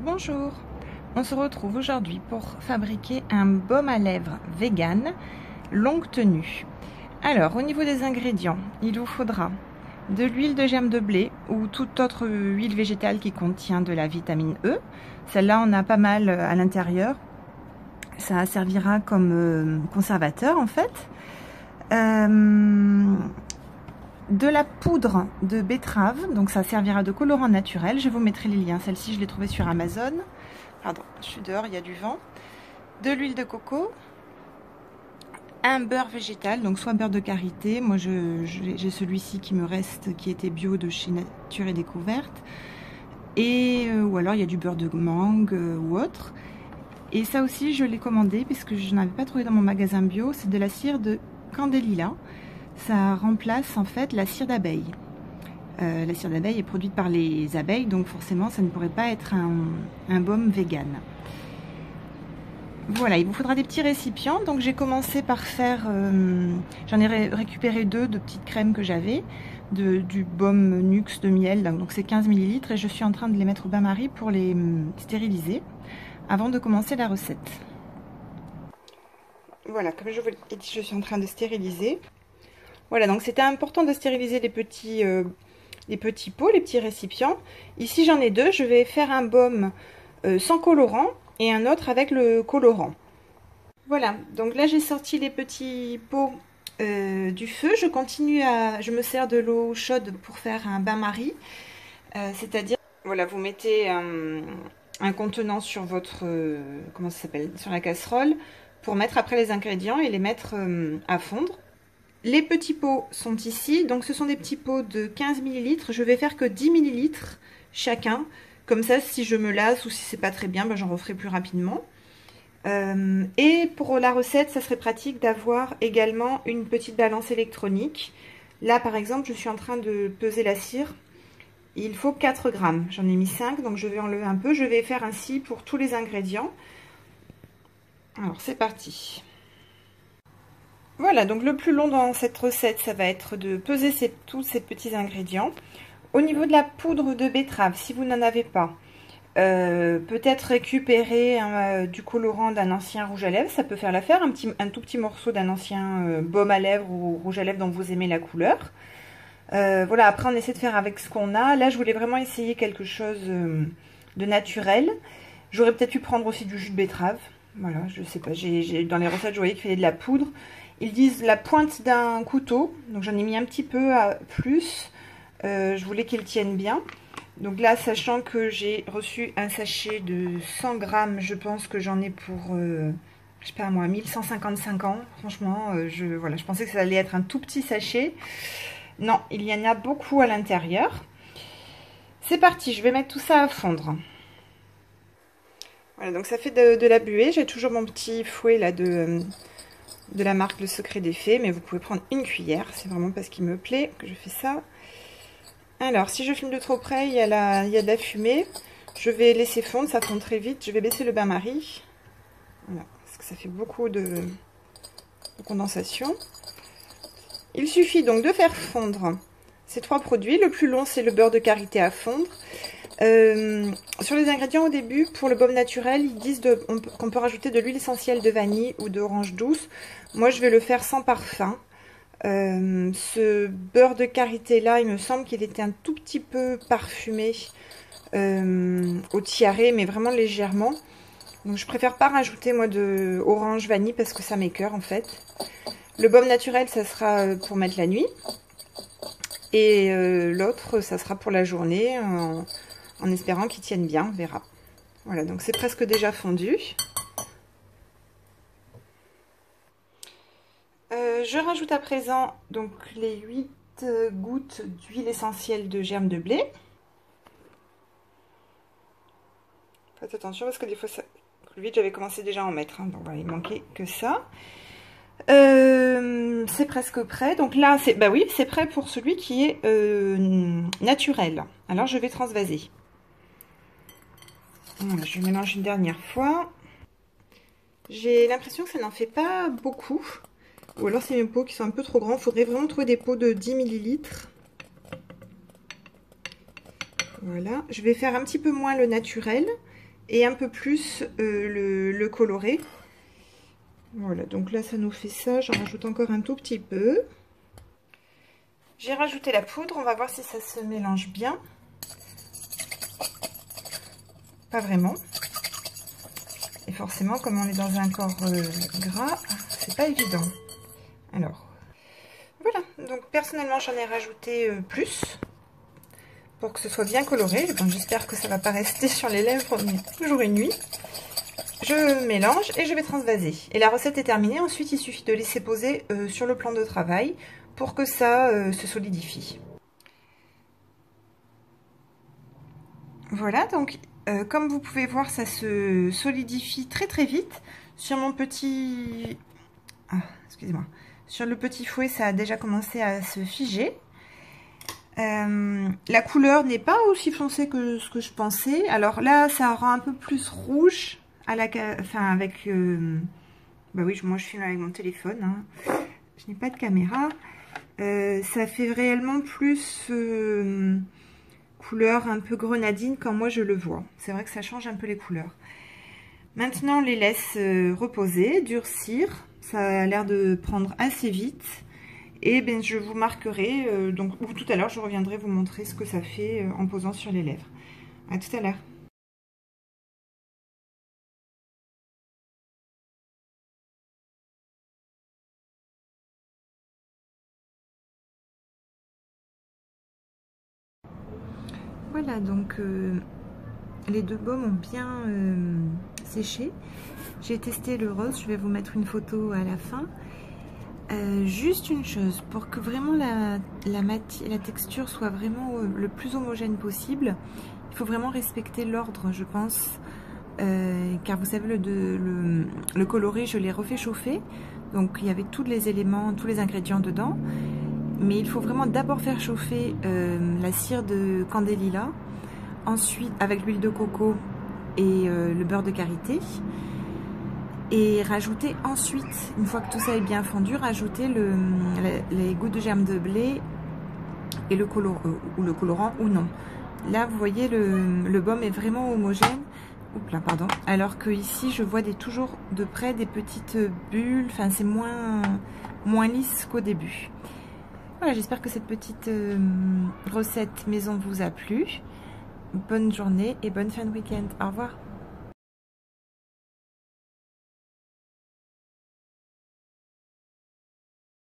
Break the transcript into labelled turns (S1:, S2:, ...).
S1: Bonjour, on se retrouve aujourd'hui pour fabriquer un baume à lèvres vegan longue tenue. Alors au niveau des ingrédients, il vous faudra de l'huile de germe de blé ou toute autre huile végétale qui contient de la vitamine E. Celle-là on a pas mal à l'intérieur, ça servira comme conservateur en fait. De la poudre de betterave, donc ça servira de colorant naturel. Je vous mettrai les liens. Celle-ci, je l'ai trouvée sur Amazon. Pardon, je suis dehors, il y a du vent. De l'huile de coco. Un beurre végétal, donc soit beurre de karité. Moi, j'ai celui-ci qui me reste, qui était bio de chez Nature et Découverte. Et, ou alors, il y a du beurre de mangue ou autre. Et ça aussi, je l'ai commandé parce que je n'avais pas trouvé dans mon magasin bio. C'est de la cire de Candélila. Ça remplace en fait la cire d'abeille. La cire d'abeille est produite par les abeilles, donc forcément ça ne pourrait pas être un baume vegan. Voilà, il vous faudra des petits récipients. Donc j'ai commencé par faire, j'en ai récupéré deux de petites crèmes que j'avais, du baume Nux de miel, donc c'est 15 ml et je suis en train de les mettre au bain-marie pour les stériliser avant de commencer la recette. Voilà, comme je vous l'ai dit, je suis en train de stériliser. Voilà, donc c'était important de stériliser les petits pots, les petits récipients. Ici, j'en ai deux. Je vais faire un baume sans colorant et un autre avec le colorant. Voilà, donc là, j'ai sorti les petits pots du feu. Je me sers de l'eau chaude pour faire un bain-marie. C'est-à-dire, voilà, vous mettez un contenant sur votre, comment ça s'appelle, sur la casserole pour mettre après les ingrédients et les mettre à fondre. Les petits pots sont ici, donc ce sont des petits pots de 15 ml. Je vais faire que 10 ml chacun. Comme ça, si je me lasse ou si c'est pas très bien, ben, j'en referai plus rapidement. Et pour la recette, ça serait pratique d'avoir également une petite balance électronique. Là, par exemple, je suis en train de peser la cire. Il faut 4 grammes. J'en ai mis 5, donc je vais enlever un peu. Je vais faire ainsi pour tous les ingrédients. Alors, c'est parti. Voilà, donc le plus long dans cette recette, ça va être de peser tous ces petits ingrédients. Au niveau de la poudre de betterave, si vous n'en avez pas, peut-être récupérer du colorant d'un ancien rouge à lèvres, ça peut faire l'affaire, un tout petit morceau d'un ancien baume à lèvres ou rouge à lèvres dont vous aimez la couleur. Voilà, après on essaie de faire avec ce qu'on a. Là, je voulais vraiment essayer quelque chose de naturel. J'aurais peut-être pu prendre aussi du jus de betterave. Voilà, je sais pas, dans les recettes, je voyais qu'il fallait de la poudre. Ils disent la pointe d'un couteau, donc j'en ai mis un petit peu plus. Je voulais qu'il tienne bien. Donc là, sachant que j'ai reçu un sachet de 100 grammes, je pense que j'en ai pour, je sais pas moi, 1155 ans. Franchement, voilà, je pensais que ça allait être un tout petit sachet. Non, il y en a beaucoup à l'intérieur. C'est parti, je vais mettre tout ça à fondre. Voilà, donc ça fait de la buée. J'ai toujours mon petit fouet là de la marque Le Secret des Fées, mais vous pouvez prendre une cuillère, c'est vraiment parce qu'il me plaît que je fais ça. Alors, si je filme de trop près, il y a de la fumée. Je vais laisser fondre, ça fond très vite. Je vais baisser le bain-marie. Voilà, parce que ça fait beaucoup de condensation. Il suffit donc de faire fondre ces trois produits. Le plus long, c'est le beurre de karité à fondre. Sur les ingrédients au début, pour le baume naturel, ils disent qu'on peut rajouter de l'huile essentielle de vanille ou d'orange douce. Moi, je vais le faire sans parfum. Ce beurre de karité là, il me semble qu'il était un tout petit peu parfumé au tiare, mais vraiment légèrement. Donc, je préfère pas rajouter moi de orange vanille parce que ça m'écoeure en fait. Le baume naturel, ça sera pour mettre la nuit. Et l'autre, ça sera pour la journée. En espérant qu'ils tiennent bien, on verra. Voilà, donc c'est presque déjà fondu. Je rajoute à présent donc les 8 gouttes d'huile essentielle de germe de blé. Faites attention parce que des fois, plus vite j'avais commencé déjà à en mettre. Hein, donc voilà, il manquait que ça. C'est presque prêt. Donc là, bah oui, c'est prêt pour celui qui est naturel. Alors je vais transvaser. Voilà, je mélange une dernière fois. J'ai l'impression que ça n'en fait pas beaucoup. Ou alors c'est mes pots qui sont un peu trop grands. Il faudrait vraiment trouver des pots de 10 ml. Voilà. Je vais faire un petit peu moins le naturel. et un peu plus le coloré. Voilà, donc là ça nous fait ça, j'en rajoute encore un tout petit peu. J'ai rajouté la poudre, on va voir si ça se mélange bien. Pas vraiment. Et forcément, comme on est dans un corps gras, c'est pas évident. Alors, voilà. Donc personnellement, j'en ai rajouté plus pour que ce soit bien coloré. Bon, j'espère que ça va pas rester sur les lèvres jour et nuit. Je mélange et je vais transvaser. Et la recette est terminée. Ensuite, il suffit de laisser poser sur le plan de travail pour que ça se solidifie. Voilà, donc comme vous pouvez voir, ça se solidifie très très vite. Sur mon petit... Ah, excusez-moi. Sur le petit fouet, ça a déjà commencé à se figer. La couleur n'est pas aussi foncée que ce que je pensais. Alors là, ça rend un peu plus rouge à la... Enfin, avec... Bah oui, moi je filme avec mon téléphone. Hein. Je n'ai pas de caméra. Ça fait réellement plus... couleur un peu grenadine quand moi je le vois. C'est vrai que ça change un peu les couleurs. Maintenant, on les laisse reposer, durcir. Ça a l'air de prendre assez vite. Et ben, je vous marquerai, ou tout à l'heure, je reviendrai vous montrer ce que ça fait en posant sur les lèvres. À tout à l'heure. Voilà, donc les deux baumes ont bien séché. J'ai testé le rose, je vais vous mettre une photo à la fin. Juste une chose, pour que vraiment la texture soit vraiment le plus homogène possible, il faut vraiment respecter l'ordre, je pense, car vous savez, le coloré, je l'ai refait chauffer, donc il y avait tous les éléments, tous les ingrédients dedans, mais il faut vraiment d'abord faire chauffer la cire de Candélila, ensuite avec l'huile de coco et le beurre de karité. Et rajouter ensuite, une fois que tout ça est bien fondu, rajouter les gouttes de germe de blé et le colorant ou non. Là, vous voyez, le baume est vraiment homogène. Oups là, pardon. Alors que ici, je vois toujours de près des petites bulles. Enfin, c'est moins lisse qu'au début. Voilà, j'espère que cette petite recette maison vous a plu. Bonne journée et bonne fin de week-end. Au revoir.